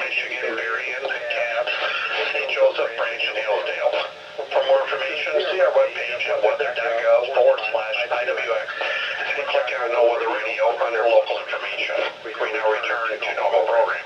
Michigan, Marion, Cass, St. Joseph, Branch, and Hillsdale. For more information, see our webpage at weather.gov/IWX and click on No Weather Radio under local information. We now return to normal programming.